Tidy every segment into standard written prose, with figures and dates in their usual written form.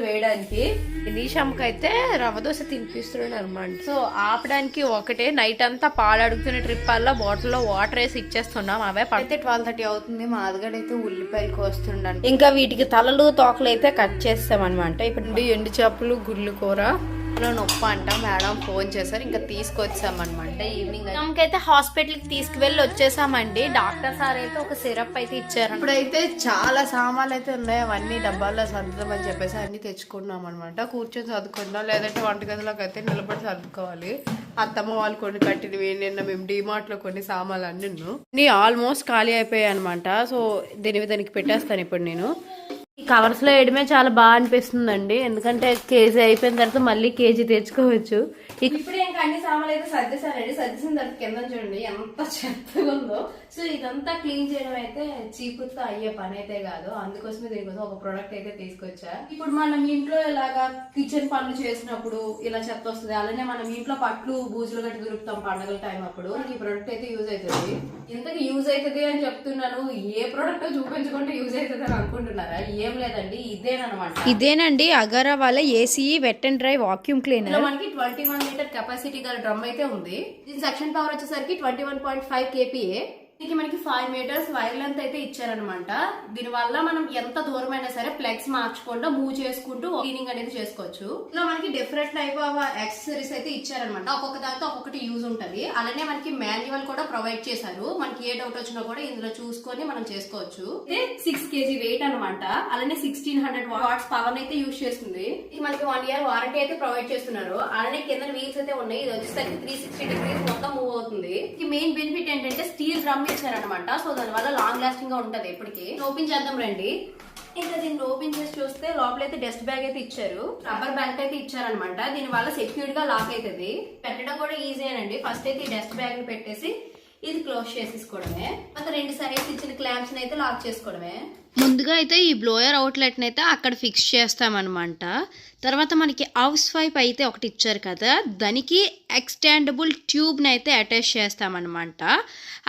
వేయడానికి. నిషామ్కి అయితే రవ్వ దోశ తినిపిస్తున్నాడు అనమాట. సో ఆపడానికి ఒకటే నైట్ అంతా పాలు అడుగుతున్న ట్రిప్ వల్ల బాటిల్లో వాటర్ వేసి ఇచ్చేస్తున్నాం. అవే అయితే 12:30 అవుతుంది. మా అదగడైతే ఉల్లిపాయలు కోస్తున్నాను. ఇంకా వీటికి తలలు తోకలు అయితే కట్ చేస్తాం అనమాట. ఇప్పుడు ఎండు చేపలు గుళ్ళు కూర నొప్పి అంట. మేడం ఫోన్ చేశారు, ఇంకా తీసుకొచ్చామన్నమాట. ఈవినింగ్ అయితే హాస్పిటల్ కి తీసుకువెళ్ళి వచ్చేసామండి. డాక్టర్ సార్ అయితే ఒక సిరప్ అయితే ఇచ్చారు. ఇప్పుడైతే చాలా సామాన్లు అయితే ఉన్నాయి, అవన్నీ డబ్బాల్లో సర్దుదామని చెప్పేసి అన్ని తెచ్చుకున్నాం అనమాట. కూర్చొని సర్దుకుందాం, లేదంటే వంటగదిలోకి అయితే నిలబడి సర్దుకోవాలి. అత్తమ్మ వాళ్ళు కొన్ని కట్టినవి, నిన్న మేము డిమార్ట్ లో కొన్ని సామాన్లు అన్ని ఆల్మోస్ట్ ఖాళీ అయిపోయాయి అనమాట. సో దానికి పెట్టేస్తాను ఇప్పుడు నేను. ఈ కవర్స్ లో వేయడమే చాలా బాగా అనిపిస్తుందండి, ఎందుకంటే కేజీ అయిపోయిన తర్వాత మళ్ళీ కేజీ తెచ్చుకోవచ్చు. ఇప్పుడు ఇంకా అన్ని సామాన్లు అయితే సర్దేశానండి. సర్దేసిన తర్వాత కింద చూడండి ఎంత చెత్తగా ఉందో. సో ఇదంతా క్లీన్ చేయడం అయితే చీపుతో అయ్యే పని అయితే కాదు, అందుకోసమే దీనికోసం ఒక ప్రోడక్ట్ అయితే తీసుకొచ్చా. ఇప్పుడు మనం ఇంట్లో ఇలాగా కిచెన్ పనులు చేసినప్పుడు ఇలా చెత్త వస్తుంది, అలానే మనం ఇంట్లో పట్లు బూజులు గట్టి దొరుకుతాం పండుగల టైం అప్పుడు. ఈ ప్రోడక్ట్ అయితే యూజ్ అవుతుంది. ఇంతకు యూజ్ అవుతుంది అని చెప్తున్నాను, ఏ ప్రోడక్ట్ చూపించుకుంటే యూజ్ అవుతుంది అని అనుకుంటున్నారా? ఏం లేదండి, ఇదేనండి అగారా వాళ్ళ AC wet and dry vacuum cleaner. మనకి 21 లీటర్ కెపాసిటీ గల డ్రమ్ అయితే ఉంది. దీని సెక్షన్ పవర్ వచ్చేసరికి 21.5 kPa. దీనికి మనకి 5 మీటర్స్ వైర్ లెంత్ అయితే ఇచ్చారనమాట. దీని వల్ల మనం ఎంత దూరం అయినా సరే ప్లగ్స్ మార్చకుండా మూవ్ చేసుకుంటూ క్లీనింగ్ అనేది చేసుకోవచ్చు. ఇందులో మనకి డిఫరెంట్ టైప్ ఆఫ్ యాక్సెసరీస్ అయితే ఇచ్చారనమాట. ఒక్కొక్క దాంతో ఒక్కొక్కటి యూజ్ ఉంటది. అలానే మనకి మాన్యువల్ కూడా ప్రొవైడ్ చేశారు. మనకి ఏ డౌట్ వచ్చినా కూడా ఇందులో చూసుకొని మనం చేసుకోవచ్చు. 6 kg వెయిట్ అనమాట. అలానే 1600 వాట్స్ పవర్ అయితే యూజ్ చేస్తుంది. ఇది మనకి 1 year వారంటీ అయితే ప్రొవైడ్ చేస్తున్నారు. అలానే కింద వీల్స్ అయితే ఉన్నాయి. ఇది వచ్చేసరికి 360 degrees మొత్తం మూవ్ అవుతుంది. ఈ మెయిన్ బెనిఫిట్ ఏంటంటే స్టీల్ డ్రమ్ ఇచ్చారనమాట. సో దాని వల్ల లాంగ్ లాస్టింగ్ గా ఉంటది. ఎప్పటికీ ఓపెన్ చేద్దాం రండి. ఇంకా దీన్ని ఓపెన్ చేసి చూస్తే లోపల అయితే డస్ట్ బ్యాగ్ అయితే ఇచ్చారు, రబ్బర్ బ్యాగ్ అయితే ఇచ్చారనమాట. దీని వల్ల సెక్యూర్డ్ గా లాక్ అవుతుంది. పెట్టడం కూడా ఈజీ అండి. ఫస్ట్ అయితే ఈ డస్ట్ బ్యాగ్ ని పెట్టేసి ఇది క్లోజ్ చేసేసుకోవడమే. ఒక 2 సైడ్స్ ఇచ్చిన క్లాంప్స్ అయితే లాక్ చేసుకోవడమే. ముందుగా అయితే ఈ బ్లోయర్ అవుట్లెట్ ని అయితే అక్కడ ఫిక్స్ చేస్తామన్నమాట. తర్వాత మనకి హౌస్ వైప్ అయితే ఒకటి ఇచ్చారు కదా, దానికి ఎక్స్టెండబుల్ ట్యూబ్ ని అయితే అటాచ్ చేస్తామన్నమాట.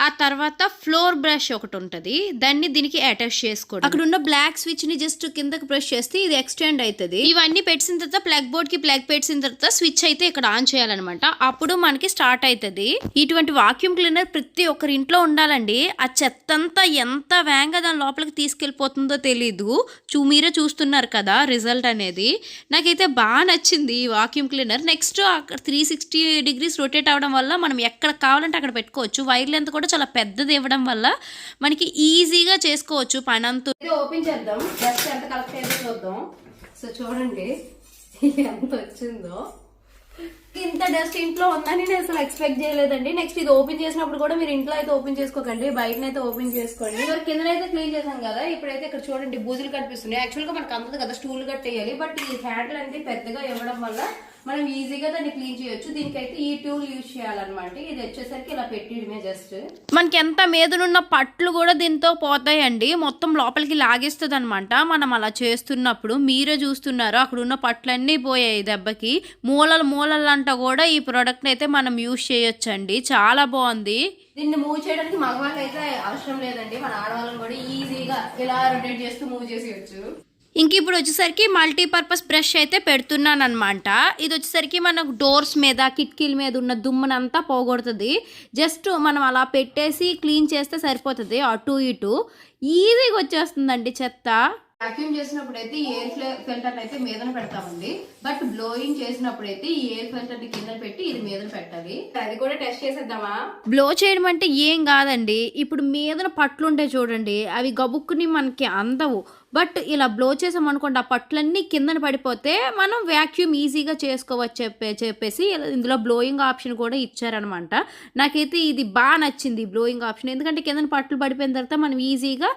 ఆ తర్వాత ఫ్లోర్ బ్రష్ ఒకటి ఉంటుంది, దాన్ని దీనికి అటాచ్ చేసుకోవడం. అక్కడ ఉన్న బ్లాక్ స్విచ్ ని జస్ట్ కిందకి ప్రెస్ చేస్తే ఇది ఎక్స్టెండ్ అవుతుంది. ఇవన్నీ పెట్టిన తర్వాత ప్లగ్ బోర్డ్ కి ప్లగ్ పెట్టిన తర్వాత స్విచ్ అయితే ఇక్కడ ఆన్ చేయాలన్నమాట. అప్పుడు మనకి స్టార్ట్ అవుతుంది. ఇటువంటి వాక్యూమ్ క్లీనర్ ప్రతి ఒక్కరి ఇంట్లో ఉండాలండి. ఆ చెత్తంతా ఎంత వేగంగా దాని లోపలికి తీసుకెళ్ళిపోతుందో తెలీదు. మీరే చూస్తున్నారు కదా రిజల్ట్ అనేది. నాకైతే బాగా నచ్చింది ఈ వాక్యూమ్ క్లీనర్. నెక్స్ట్ అక్కడ 360 degrees రొటేట్ అవడం వల్ల మనం ఎక్కడ కావాలంటే అక్కడ పెట్టుకోవచ్చు. వైర్ లెంత్ కూడా చాలా పెద్దది ఇవ్వడం వల్ల మనకి ఈజీగా చేసుకోవచ్చు పని అంతా. ఓపెన్ చేద్దాం, డస్ట్ ఎంత కలెక్ట్ అయితే చూద్దాం. సో చూడండి ఎంత వచ్చిందో. ఇంత డస్ట్ ఇంట్లో ఉందని నేను అసలు ఎక్స్పెక్ట్ చేయలేదండి. నెక్స్ట్ ఇది ఓపెన్ చేసినప్పుడు కూడా మీరు ఇంట్లో అయితే ఓపెన్ చేసుకోకండి, బయటనైతే ఓపెన్ చేసుకోండి. కిందనైతే క్లీన్ చేసాం కదా, ఇప్పుడైతే ఇక్కడ చూడండి బూజులు కనిపిస్తున్నాయి. యాక్చువల్ గా మనకు అందదు కదా స్టూల్ కట్టేయాలి, బట్ ఈ హ్యాండిల్ అనేది పెద్దగా ఇవ్వడం వల్ల మనం ఈజీగా దాన్ని క్లీన్ చేయొచ్చు. దీనికైతే ఈ టూల్ యూజ్ చేయాలన్నమాట. ఇది వచ్చేసరికి ఇలా పెట్టిడమే జస్ట్. మనకి ఎంత మీదనున్న పట్లు కూడా దీంతో పోతాయండి, మొత్తం లోపలికి లాగేస్తుంది అనమాట. మనం అలా చేస్తున్నప్పుడు మీరే చూస్తున్నారు అక్కడ ఉన్న పట్లన్నీ పోయాయి దెబ్బకి. మూలలంట కూడా ఈ ప్రోడక్ట్ అయితే మనం యూజ్ చేయొచ్చండి. చాలా బాగుంది. దీన్ని మూవ్ చేయడానికి మగవాళ్ళు అయితే అవసరం లేదండి, మన ఆడవాళ్ళని కూడా ఈజీగా ఇలా రొటేట్ చేస్తూ మూవ్ చేసేయచ్చు. ఇంక ఇప్పుడు వచ్చేసరికి మల్టీపర్పస్ బ్రష్ అయితే పెడుతున్నాను అనమాట. ఇది వచ్చేసరికి మనకు డోర్స్ మీద కిటికీల మీద ఉన్న దుమ్మునంతా పోగొడుతుంది. జస్ట్ మనం అలా పెట్టేసి క్లీన్ చేస్తే సరిపోతుంది. అటు ఇటు ఈజీగా వచ్చేస్తుందండి చెత్త. వాక్యూమ్ చేసినప్పుడు అయితే ఎయిర్ ఫిల్టర్ అయితే మీదన పెడతామండి, బట్ బ్లోయింగ్ చేసినప్పుడు అయితే ఈ ఎయిర్ ఫిల్టర్ ని కింద పెట్టి ఇది మీదన పెట్టాలి. అది కూడా టెస్ట్ చేసేద్దామా? బ్లో చేయడం అంటే ఏం కాదండి, ఇప్పుడు మీదన పట్లు ఉంటాయి చూడండి, అవి గబుక్కుని మనకి అందవు. బట్ ఇలా బ్లో చేసాం అనుకోండి, ఆ పట్లన్నీ కిందన పడిపోతే మనం వ్యాక్యూమ్ ఈజీగా చేసుకోవచ్చు చెప్పేసి ఇందులో బ్లోయింగ్ ఆప్షన్ కూడా ఇచ్చారనమాట. నాకైతే ఇది బాగా నచ్చింది బ్లోయింగ్ ఆప్షన్, ఎందుకంటే కిందన పట్లు పడిపోయిన తర్వాత మనం ఈజీగా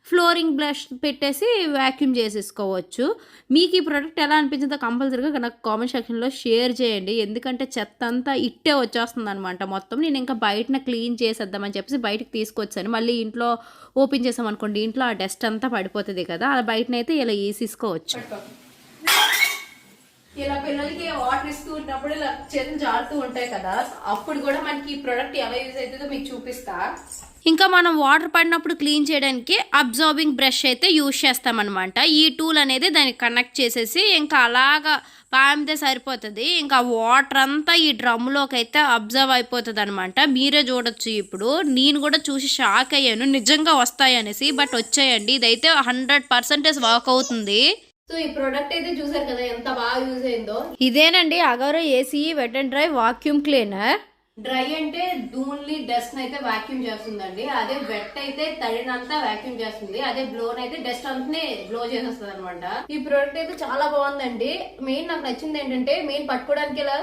ఫ్లోరింగ్ బ్రష్ పెట్టేసి వ్యాక్యూమ్ చేసేసుకోవచ్చు. మీకు ఈ ప్రోడక్ట్ ఎలా అనిపించిందో కంపల్సరీగా నాకు కామెంట్ సెక్షన్లో షేర్ చేయండి, ఎందుకంటే చెత్త అంతా ఇట్టే వచ్చేస్తుంది అనమాట మొత్తం. నేను ఇంకా బయటన క్లీన్ చేసేద్దామని చెప్పేసి బయటకు తీసుకొచ్చాను. మళ్ళీ ఇంట్లో ఓపెన్ చేసామనుకోండి, ఇంట్లో ఆ డస్ట్ అంతా పడిపోతుంది కదా, అలా బయటనైతే ఇలా వేసేసుకోవచ్చు. ఇలా పిల్లలకి వాటర్ ఇస్తూ ఉన్నప్పుడు ఇలా చేతులు జారుతూ ఉంటాయి కదా, అప్పుడు కూడా మనకి ఈ ప్రోడక్ట్ ఎలా యూజ్ అవుతుందో మీకు చూపిస్తా. ఇంకా మనం వాటర్ పడినప్పుడు క్లీన్ చేయడానికి అబ్జార్బింగ్ బ్రష్ అయితే యూజ్ చేస్తామన్నమాట. ఈ టూల్ అనేది దానికి కనెక్ట్ చేసేసి ఇంకా అలాగా పామితే సరిపోతుంది. ఇంకా వాటర్ అంతా ఈ డ్రమ్లోకి అయితే అబ్జర్వ్ అయిపోతుంది అనమాట. మీరే చూడొచ్చు. ఇప్పుడు నేను కూడా చూసి షాక్ అయ్యాను నిజంగా వస్తాయనేసి. బట్ వచ్చాయండి. ఇదైతే 100% వర్క్ అవుతుంది. సో ఈ ప్రోడక్ట్ అయితే చూసారు కదా ఎంత బాగా యూజ్ అయిందో. ఇదేనండి Agaro Ace wet and dry vacuum cleaner. Dry అంటే ఓన్లీ డస్ట్ అయితే వాక్యూమ్ చేస్తుందండి. అదే వెట్ అయితే తడినంతా వాక్యూమ్ చేస్తుంది. అదే బ్లోన్ అయితే డస్ట్ అంతా బ్లో చేసేస్తుంది అనమాట. ఈ ప్రోడక్ట్ అయితే చాలా బాగుందండి. మెయిన్ నాకు నచ్చింది ఏంటంటే మెయిన్ పట్టుకోవడానికి ఇలా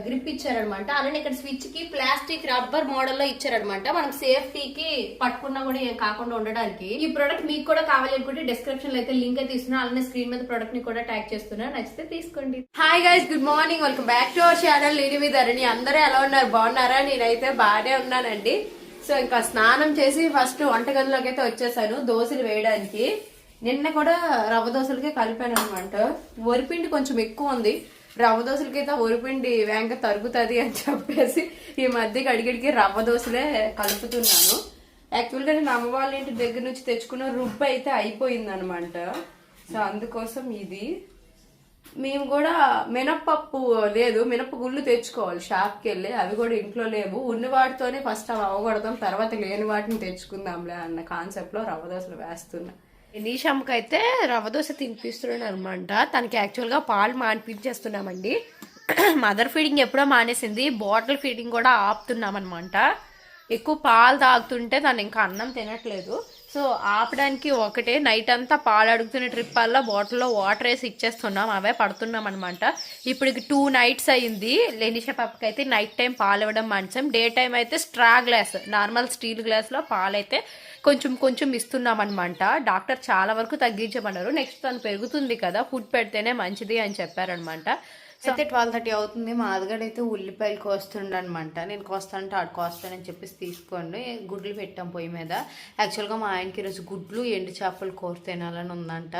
గ్రిప్ ఇచ్చారనమాట. అలానే ఇక్కడ స్విచ్ కి ప్లాస్టిక్ రబ్బర్ మోడల్ లో ఇచ్చారనమాట. మనం సేఫ్టీకి పట్టుకున్నా కూడా ఏం కాకుండా ఉండడానికి. ఈ ప్రోడక్ట్ మీకు కూడా కావాలి అనుకుంటే డిస్క్రిప్షన్ లో అయితే లింక్ అయితే ఇస్తున్నా. అలానే స్క్రీన్ మీద ప్రోడక్ట్ ని కూడా ట్యాగ్ చేస్తున్నా. నచ్చితే తీసుకోండి. Hi guys, good morning, welcome back to our channel. నేను మీ ధరణి. అందరూ ఎలా ఉన్నారు? బాగున్నారా? నేనైతే బాగానే ఉన్నానండి. సో ఇంకా స్నానం చేసి ఫస్ట్ వంటగదిలోకి అయితే వచ్చేసాను దోశలు వేయడానికి. నిన్న కూడా రవ్వ దోశలకే కలిపాను అనమాట. వరిపిండి కొంచెం ఎక్కువ ఉంది. రవ్వ దోశలకి అయితే వరిపిండి వేగంగా తరుగుతుంది అని చెప్పేసి ఈ మధ్యకి అడిగడికి రవ్వ దోశలే కలుపుతున్నాను. యాక్చువల్గా నేను అమ్మ వాళ్ళ ఇంటి దగ్గర నుంచి తెచ్చుకున్న రుబ్బు అయితే అయిపోయింది అనమాట. సో అందుకోసం ఇది మేము కూడా మినప్పప్పు లేదు, మినప గుళ్ళు తెచ్చుకోవాలి షాప్కి వెళ్ళి. అవి కూడా ఇంట్లో లేవు. ఉన్న వాటితోనే ఫస్ట్ అవి అవ్వకూడదాం, తర్వాత లేని వాటిని తెచ్చుకుందాంలే అన్న కాన్సెప్ట్ లో రవ్వ దోశలు వేస్తున్నా. నీషమ్మకి అయితే రవ్వ దోశ తినిపిస్తున్నాను అనమాట. తనకి యాక్చువల్ గా పాలు మానిపించేస్తున్నామండి. మదర్ ఫీడింగ్ ఎప్పుడో మానేసింది. బాటిల్ ఫీడింగ్ కూడా ఆపుతున్నాం అనమాట. ఎక్కువ పాలు తాగుతుంటే తను ఇంకా అన్నం తినట్లేదు. సో ఆపడానికి ఒకటే నైట్ అంతా పాలు అడుగుతున్న ట్రిప్ వల్ల బాటిల్లో వాటర్ వేసి ఇచ్చేస్తున్నాం. అవే పడుతున్నాం అనమాట. ఇప్పుడు 2 nights అయింది. లెనిషా పాపకి అయితే నైట్ టైం పాలు ఇవ్వడం మంచం. డే టైం అయితే స్ట్రా గ్లాస్, నార్మల్ స్టీల్ గ్లాస్లో పాలు అయితే కొంచెం కొంచెం ఇస్తున్నాం అనమాట. డాక్టర్ చాలా వరకు తగ్గించమన్నారు. నెక్స్ట్ తను పెరుగుతుంది కదా, ఫుడ్ పెడితేనే మంచిది అని చెప్పారనమాట. సో అయితే 12:30 అవుతుంది. మా అదగడైతే ఉల్లిపాయలు కోస్తుండనమాట. నేను కోస్తానంటే ఆడు కోస్తానని చెప్పేసి తీసుకోండి. గుడ్లు పెట్టాం పొయ్యి మీద. యాక్చువల్గా మా ఆయనకి ఈరోజు గుడ్లు ఎండు చేపలు కూర తినాలని ఉందంట.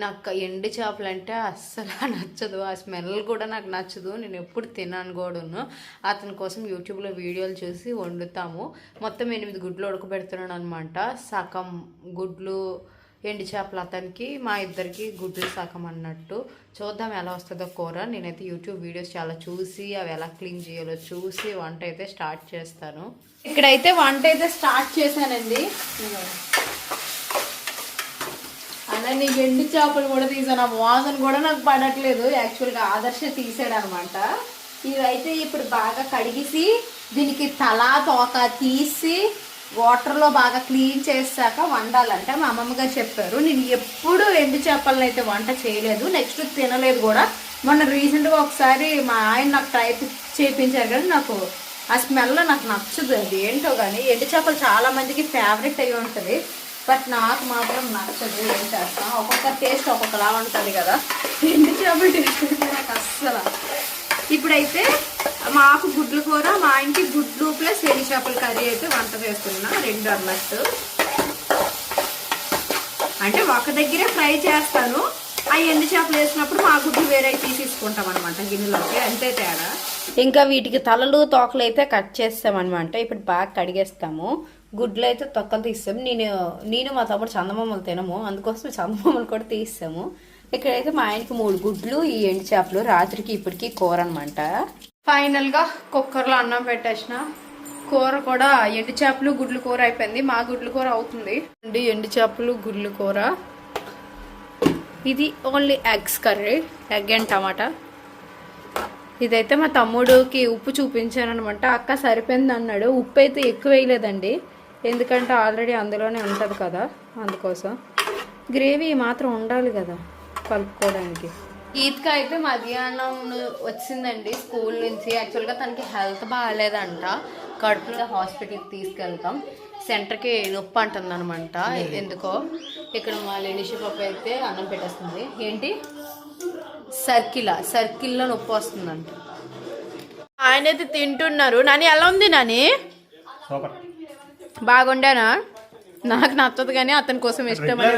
నాకు ఎండు చేపలు అంటే అస్సలు నచ్చదు. ఆ స్మెల్ కూడా నాకు నచ్చదు. నేను ఎప్పుడు తిన్నాను కూడాను. అతని కోసం యూట్యూబ్లో వీడియోలు చూసి వండుతాము. మొత్తం 8 గుడ్లు ఉడకబెడుతున్నాను అనమాట. సగం గుడ్లు ఎండు చేపలు అతనికి, మా ఇద్దరికి గుడ్లు సగం అన్నట్టు. చూద్దాం ఎలా వస్తుందో కూర. నేనైతే యూట్యూబ్ వీడియోస్ చాలా చూసి అవి ఎలా క్లీన్ చేయాలో చూసి వంట అయితే స్టార్ట్ చేస్తాను. ఇక్కడైతే వంట అయితే స్టార్ట్ చేశానండి. అలానే ఎండు చేపలు కూడా తీసాను. ఆ వాసన కూడా నాకు పడట్లేదు. యాక్చువల్గా ఆదర్శ తీసాడు అనమాట. ఇవైతే ఇప్పుడు బాగా కడిగేసి దీనికి తలా తోక తీసి వాటర్లో బాగా క్లీన్ చేశాక వండాలంటే మా అమ్మమ్మ గారు చెప్పారు. నేను ఎప్పుడు ఎండు చేపలను అయితే వంట చేయలేదు, నెక్స్ట్ తినలేదు కూడా. మొన్న రీసెంట్గా ఒకసారి మా ఆయన నాకు ట్రై చేయించారు కానీ నాకు ఆ స్మెల్ నాకు నచ్చదు. అది ఏంటో కానీ ఎండు చేపలు చాలా మందికి ఫేవరెట్ అయి ఉంటుంది. బట్ నాకు మాత్రం నచ్చదు. ఏం చేస్తాం, ఒక్కొక్క టేస్ట్ ఒక్కొక్కలా ఉంటుంది కదా. ఎండు చేపలు టేస్ట్ నాకు అస్సలు. ఇప్పుడైతే మాకు గుడ్లు కూర, మా ఆయనకి గుడ్లు ప్లస్ ఎండు చేపల కర్రీ అయితే వంట చేస్తున్నా. 2 అన్నట్టు. అంటే ఒక దగ్గరే ఫ్రై చేస్తాను. ఆ ఎండు చేపలు వేసినప్పుడు మా గుడ్లు వేరే తీసేసుకుంటాం అనమాట గిన్నెలోకి. అంతే తేడా. ఇంకా వీటికి తలలు తోకలు అయితే కట్ చేస్తామన్నమాట. ఇప్పుడు బాగా కడిగేస్తాము. గుడ్లు అయితే తొక్కలు తీస్తాము. నేను మా తమ్ముడు చందమామలు తినము, అందుకోసం చందమామలు కూడా తీస్తాము. ఇక్కడైతే మా ఆయనకి 3 గుడ్లు, ఈ ఎండు చేపలు, రాత్రికి ఇప్పటికి కూర అనమాట. ఫైనల్ గా కుక్కర్లో అన్నం పెట్టేసిన. కూర కూడా ఎండు చేపలు గుడ్లు కూర అయిపోయింది. మా గుడ్లు కూర అవుతుంది అండి. ఎండు చేపలు గుడ్లు కూర. ఇది only eggs curry, egg and tomato. ఇదైతే మా తమ్ముడికి ఉప్పు చూపించాను అనమాట. అక్క సరిపోయింది అన్నాడు. ఉప్పు అయితే ఎక్కువ వేయలేదండి, ఎందుకంటే ఆల్రెడీ అందులోనే ఉంటుంది కదా, అందుకోసం. గ్రేవీ మాత్రం ఉండాలి కదా కలుపుకోవడానికి. గీత్క అయితే మధ్యాహ్నం వచ్చిందండి స్కూల్ నుంచి. యాక్చువల్గా తనకి హెల్త్ బాగాలేదంట. కడుపులో హాస్పిటల్కి తీసుకెళ్తాం. సెంటర్కి నొప్పి అంటుంది అనమాట ఎందుకో. ఇక్కడ మా లెనిషా పాప అయితే అన్నం పెట్టేస్తుంది. ఏంటి సర్కిల్లో నొప్పి వస్తుందంట. ఆయన అయితే తింటున్నారు. నాని ఎలా ఉంది? నాని బాగుండానా? నాకు నచ్చదు కానీ అతని కోసం ఇష్టమైన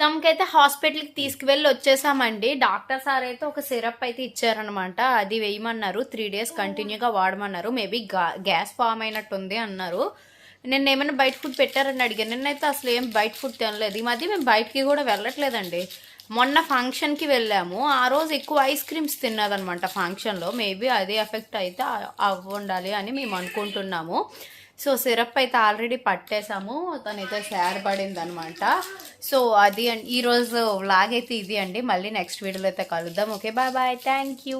తమకైతే హాస్పిటల్కి తీసుకువెళ్ళి వచ్చేసామండి. డాక్టర్ సార్ అయితే ఒక సిరప్ అయితే ఇచ్చారనమాట. అది వేయమన్నారు, 3 days కంటిన్యూగా వాడమన్నారు. మేబీ గ్యాస్ ఫామ్ అయినట్టుంది అన్నారు. నిన్న ఏమైనా బయట ఫుడ్ పెట్టారని అడిగాను. నిన్నైతే అసలు ఏం బయట ఫుడ్ తినలేదు. ఈ మధ్య మేము బయటికి కూడా వెళ్ళట్లేదండి. మొన్న ఫంక్షన్కి వెళ్ళాము, ఆ రోజు ఎక్కువ ఐస్ క్రీమ్స్ తిన్నదనమాట ఫంక్షన్లో. మేబీ అదే ఎఫెక్ట్ అయితే అవ్వండాలి అని మేము అనుకుంటున్నాము. సో సిరప్ అయితే ఆల్రెడీ పట్టేసాము, తనైతే సార్ పడింది అనమాట. సో అది ఈరోజు వ్లాగ్ అయితే ఇది అండి. మళ్ళీ నెక్స్ట్ వీడియోలో అయితే కలుద్దాం. Okay, bye bye, thank you.